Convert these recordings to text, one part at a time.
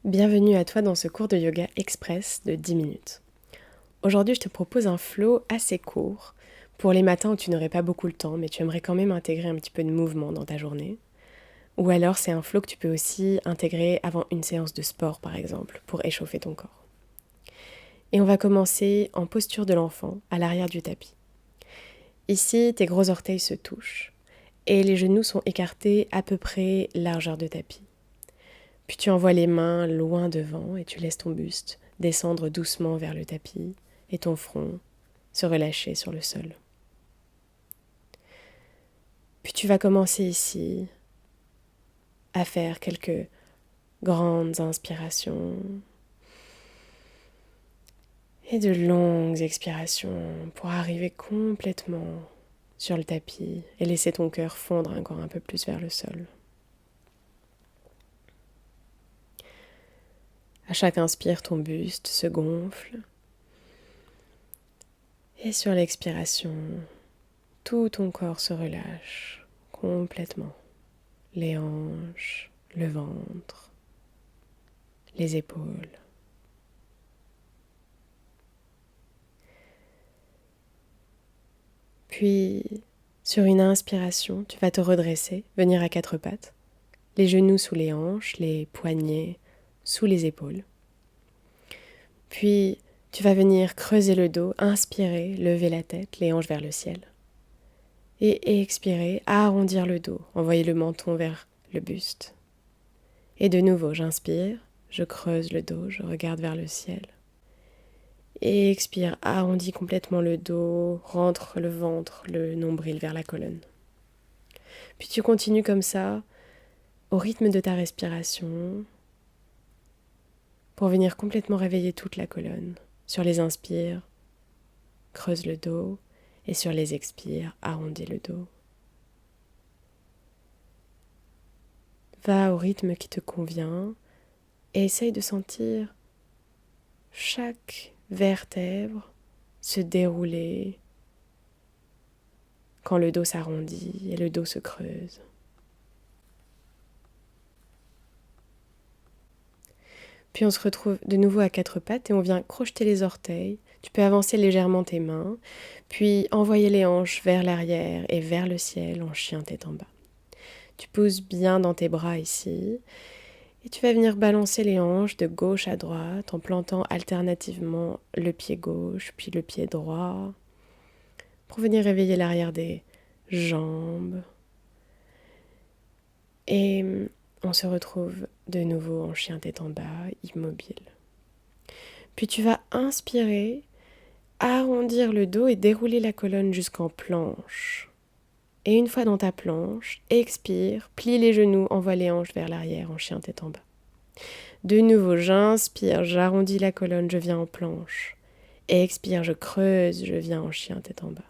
Bienvenue à toi dans ce cours de yoga express de 10 minutes. Aujourd'hui, je te propose un flow assez court pour les matins où tu n'aurais pas beaucoup le temps, mais tu aimerais quand même intégrer un petit peu de mouvement dans ta journée. Ou alors, c'est un flow que tu peux aussi intégrer avant une séance de sport, par exemple, pour échauffer ton corps. Et on va commencer en posture de l'enfant, à l'arrière du tapis. Ici, tes gros orteils se touchent et les genoux sont écartés à peu près largeur de tapis. Puis tu envoies les mains loin devant et tu laisses ton buste descendre doucement vers le tapis et ton front se relâcher sur le sol. Puis tu vas commencer ici à faire quelques grandes inspirations et de longues expirations pour arriver complètement sur le tapis et laisser ton cœur fondre encore un peu plus vers le sol. À chaque inspire, ton buste se gonfle et sur l'expiration, tout ton corps se relâche complètement. Les hanches, le ventre, les épaules. Puis, sur une inspiration, tu vas te redresser, venir à quatre pattes, les genoux sous les hanches, les poignets sous les épaules. Puis, tu vas venir creuser le dos, inspirer, lever la tête, les hanches vers le ciel. Et expirer, arrondir le dos, envoyer le menton vers le buste. Et de nouveau, j'inspire, je creuse le dos, je regarde vers le ciel. Et expire, arrondis complètement le dos, rentre le ventre, le nombril vers la colonne. Puis tu continues comme ça, au rythme de ta respiration, pour venir complètement réveiller toute la colonne. Sur les inspires, creuse le dos, et sur les expires, arrondis le dos. Va au rythme qui te convient et essaye de sentir chaque vertèbre se dérouler quand le dos s'arrondit et le dos se creuse. Puis on se retrouve de nouveau à quatre pattes et on vient crocheter les orteils. Tu peux avancer légèrement tes mains, puis envoyer les hanches vers l'arrière et vers le ciel en chien tête en bas. Tu pousses bien dans tes bras ici et tu vas venir balancer les hanches de gauche à droite en plantant alternativement le pied gauche puis le pied droit pour venir réveiller l'arrière des jambes. Et on se retrouve de nouveau en chien tête en bas, immobile. Puis tu vas inspirer, arrondir le dos et dérouler la colonne jusqu'en planche. Et une fois dans ta planche, expire, plie les genoux, envoie les hanches vers l'arrière en chien tête en bas. De nouveau, j'inspire, j'arrondis la colonne, je viens en planche. Expire, je creuse, je viens en chien tête en bas.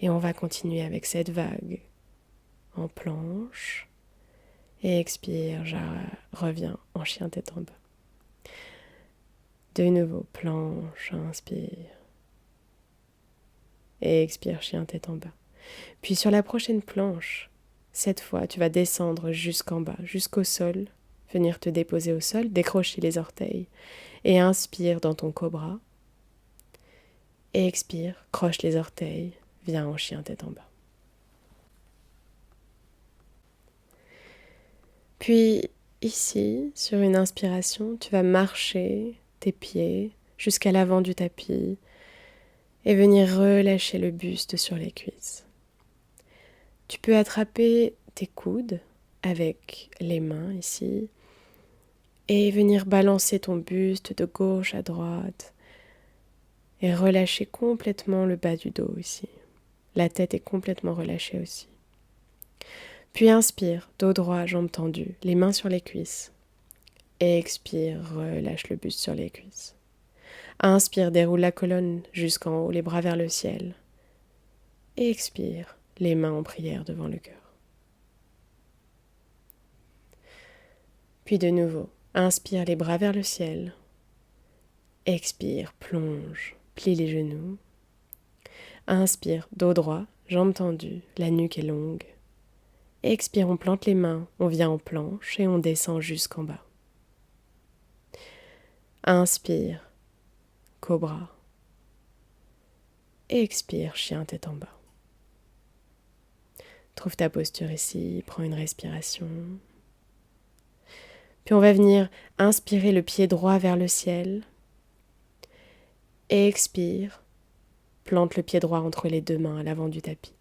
Et on va continuer avec cette vague en planche. Et expire, je reviens en chien tête en bas. De nouveau, planche, inspire. Et expire, chien tête en bas. Puis sur la prochaine planche, cette fois, tu vas descendre jusqu'en bas, jusqu'au sol, venir te déposer au sol, décrocher les orteils. Et inspire dans ton cobra. Et expire, croche les orteils, viens en chien tête en bas. Puis ici, sur une inspiration, tu vas marcher tes pieds jusqu'à l'avant du tapis et venir relâcher le buste sur les cuisses. Tu peux attraper tes coudes avec les mains ici et venir balancer ton buste de gauche à droite et relâcher complètement le bas du dos ici. La tête est complètement relâchée aussi. Puis inspire, dos droit, jambes tendues, les mains sur les cuisses. Et expire, relâche le buste sur les cuisses. Inspire, déroule la colonne jusqu'en haut, les bras vers le ciel. Et expire, les mains en prière devant le cœur. Puis de nouveau, inspire, les bras vers le ciel. Expire, plonge, plie les genoux. Inspire, dos droit, jambes tendues, la nuque est longue. Expire, on plante les mains, on vient en planche et on descend jusqu'en bas. Inspire, cobra. Expire, chien tête en bas. Trouve ta posture ici, prends une respiration. Puis on va venir inspirer le pied droit vers le ciel. Expire, plante le pied droit entre les deux mains à l'avant du tapis.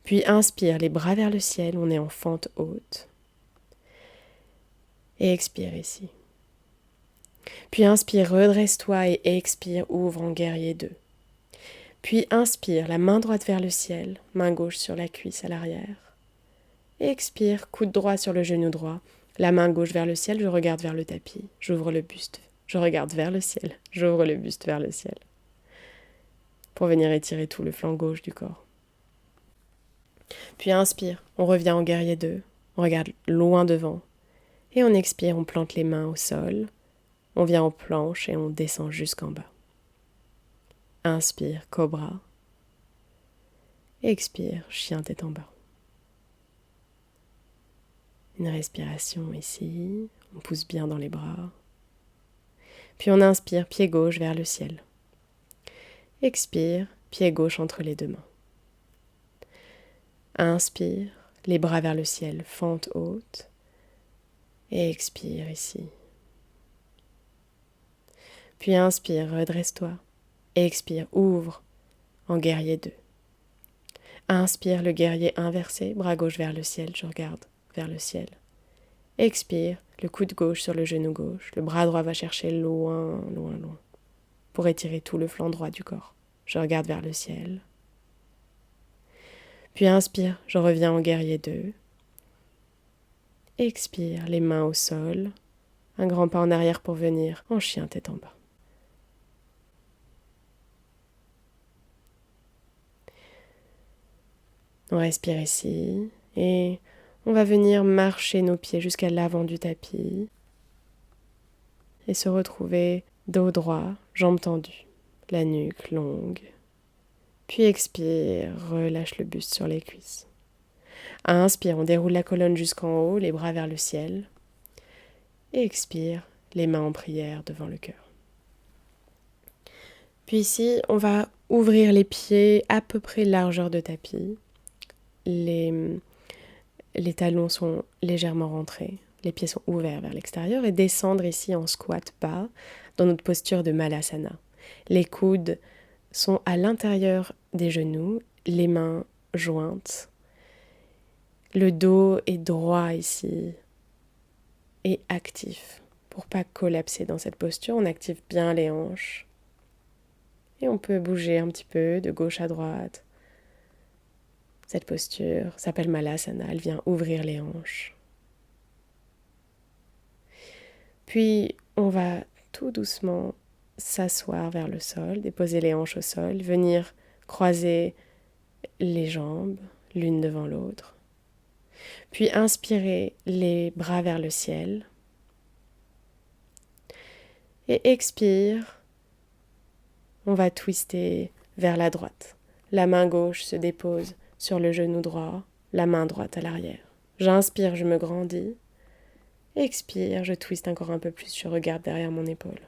Puis inspire, les bras vers le ciel, on est en fente haute. Et expire ici. Puis inspire, redresse-toi et expire, ouvre en guerrier 2. Puis inspire, la main droite vers le ciel, main gauche sur la cuisse à l'arrière. Expire, coude droit sur le genou droit, la main gauche vers le ciel, je regarde vers le tapis, j'ouvre le buste, je regarde vers le ciel, j'ouvre le buste vers le ciel. Pour venir étirer tout le flanc gauche du corps. Puis inspire, on revient en guerrier 2, on regarde loin devant. Et on expire, on plante les mains au sol, on vient en planche et on descend jusqu'en bas. Inspire, cobra. Expire, chien tête en bas. Une respiration ici, on pousse bien dans les bras. Puis on inspire, pied gauche vers le ciel. Expire, pied gauche entre les deux mains. Inspire, les bras vers le ciel, fente haute. Et expire ici. Puis inspire, redresse-toi. Expire, ouvre en guerrier 2. Inspire, le guerrier inversé, bras gauche vers le ciel, je regarde vers le ciel. Expire, le coude gauche sur le genou gauche, le bras droit va chercher loin, loin, loin, pour étirer tout le flanc droit du corps. Je regarde vers le ciel. Puis inspire, je reviens en guerrier 2. Expire, les mains au sol, un grand pas en arrière pour venir en chien tête en bas. On respire ici et on va venir marcher nos pieds jusqu'à l'avant du tapis et se retrouver dos droit, jambes tendues, la nuque longue. Puis expire, relâche le buste sur les cuisses. Inspire, on déroule la colonne jusqu'en haut, les bras vers le ciel. Et expire, les mains en prière devant le cœur. Puis ici, on va ouvrir les pieds à peu près largeur de tapis. Les talons sont légèrement rentrés, les pieds sont ouverts vers l'extérieur et descendre ici en squat bas dans notre posture de Malasana. Les coudes sont à l'intérieur des genoux, les mains jointes. Le dos est droit ici et actif. Pour pas collapser dans cette posture, on active bien les hanches. Et on peut bouger un petit peu de gauche à droite. Cette posture s'appelle Malasana, elle vient ouvrir les hanches. Puis on va tout doucement s'asseoir vers le sol, déposer les hanches au sol, venir croiser les jambes l'une devant l'autre. Puis inspirer les bras vers le ciel. Et expire, on va twister vers la droite. La main gauche se dépose sur le genou droit, la main droite à l'arrière. J'inspire, je me grandis. Expire, je twiste encore un peu plus, je regarde derrière mon épaule.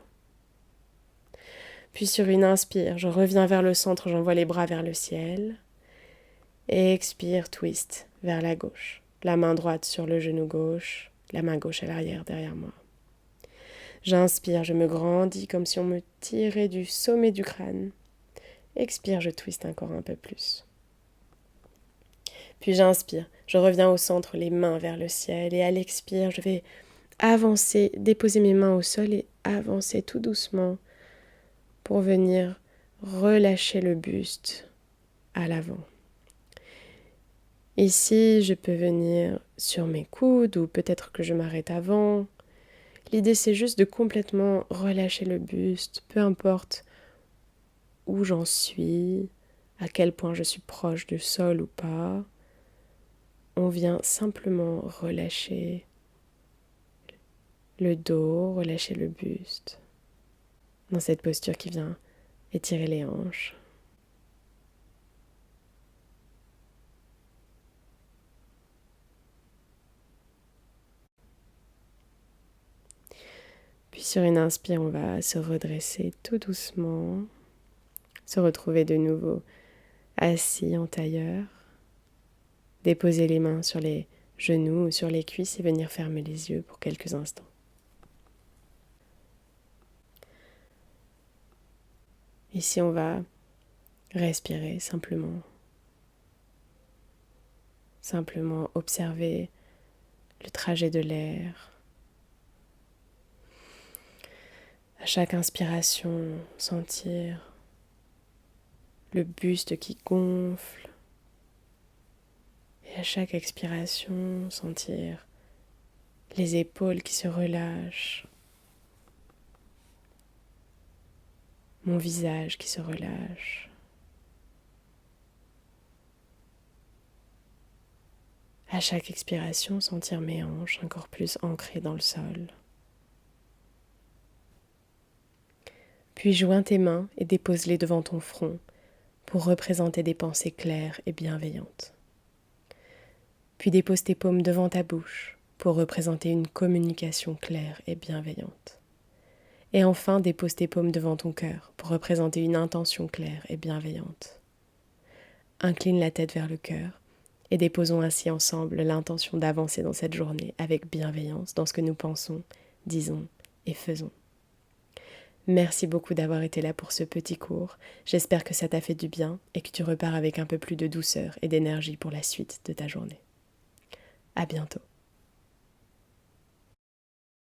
Puis sur une inspire, je reviens vers le centre, j'envoie les bras vers le ciel. Et expire, twist vers la gauche. La main droite sur le genou gauche, la main gauche à l'arrière derrière moi. J'inspire, je me grandis comme si on me tirait du sommet du crâne. Expire, je twiste encore un peu plus. Puis j'inspire, je reviens au centre, les mains vers le ciel. Et à l'expire, je vais avancer, déposer mes mains au sol et avancer tout doucement pour venir relâcher le buste à l'avant. Ici, je peux venir sur mes coudes ou peut-être que je m'arrête avant. L'idée, c'est juste de complètement relâcher le buste, peu importe où j'en suis, à quel point je suis proche du sol ou pas. On vient simplement relâcher le dos, relâcher le buste, dans cette posture qui vient étirer les hanches. Puis Puis sur une inspire, on va se redresser tout doucement, se retrouver de nouveau assis en tailleur, déposer les mains sur les genoux ou sur les cuisses et venir fermer les yeux pour quelques instants. Ici, on va respirer simplement observer le trajet de l'air. À chaque inspiration, sentir le buste qui gonfle. Et à chaque expiration, sentir les épaules qui se relâchent. Mon visage qui se relâche. À chaque expiration, sentir mes hanches encore plus ancrées dans le sol. Puis joins tes mains et dépose-les devant ton front pour représenter des pensées claires et bienveillantes. Puis dépose tes paumes devant ta bouche pour représenter une communication claire et bienveillante. Et enfin, dépose tes paumes devant ton cœur pour représenter une intention claire et bienveillante. Incline la tête vers le cœur et déposons ainsi ensemble l'intention d'avancer dans cette journée avec bienveillance dans ce que nous pensons, disons et faisons. Merci beaucoup d'avoir été là pour ce petit cours. J'espère que ça t'a fait du bien et que tu repars avec un peu plus de douceur et d'énergie pour la suite de ta journée. À bientôt.